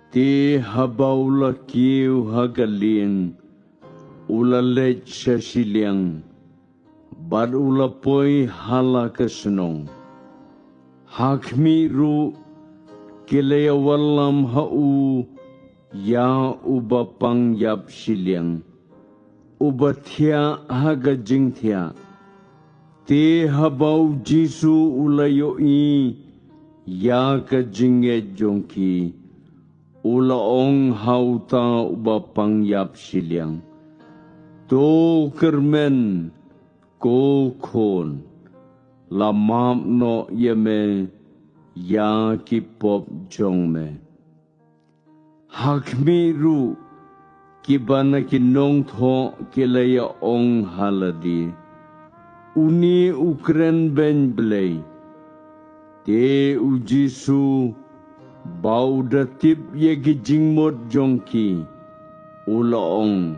Te habaula kiu hagaling, ula lech sa shilliang, bad ula poi hala kesenong. Hakmi ru kilaya walam hau ya uba pangyap shilliang, uba thia haga jing thia. Te habau Jisu Ula Pynkhiah ya ka jinge jongki. Ula ong hauta uba pangyap shilliang. To kermen ko kon. Lamam no yeme ya ki pop jong me. Hakmi ru kiba na kinong tho kilaya ong haladi. Uni ukren ben blei. Te U Jisu bau datip ye gijingmot jongki. Ula ong.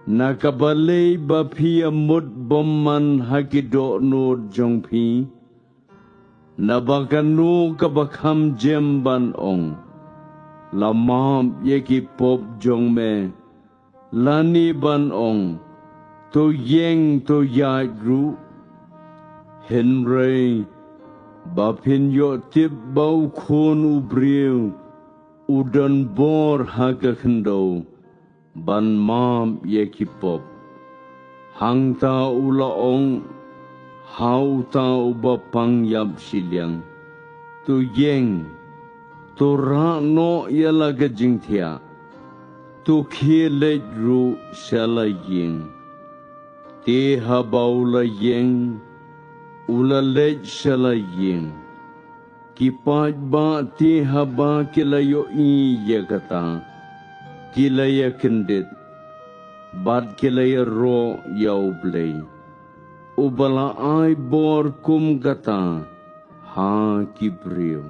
Nakabalei bapia mot bomman hakido no jongpi. Nabakanu kabakam jemban ong. Lamam ye ki pop jong me. Lani ban ong. To yeng to yai ru. Henry. Bapin yo tip bau kon ubriu, udan bor haga kendo, ban mam ye kipop. Hang ta ula ong, hau ta uba pangyap shilliang. Tu yeng, tu ra no yala gajing thia, tu kie lej ru shala yeng. Te habau la yeng, ula lej shala yeng. Kipaj ba ti haba kilayo iya kata. Kilaya kendit. Bad kilaya ro U Blei. Ubala ay bor kum kata. Ha kibriyo.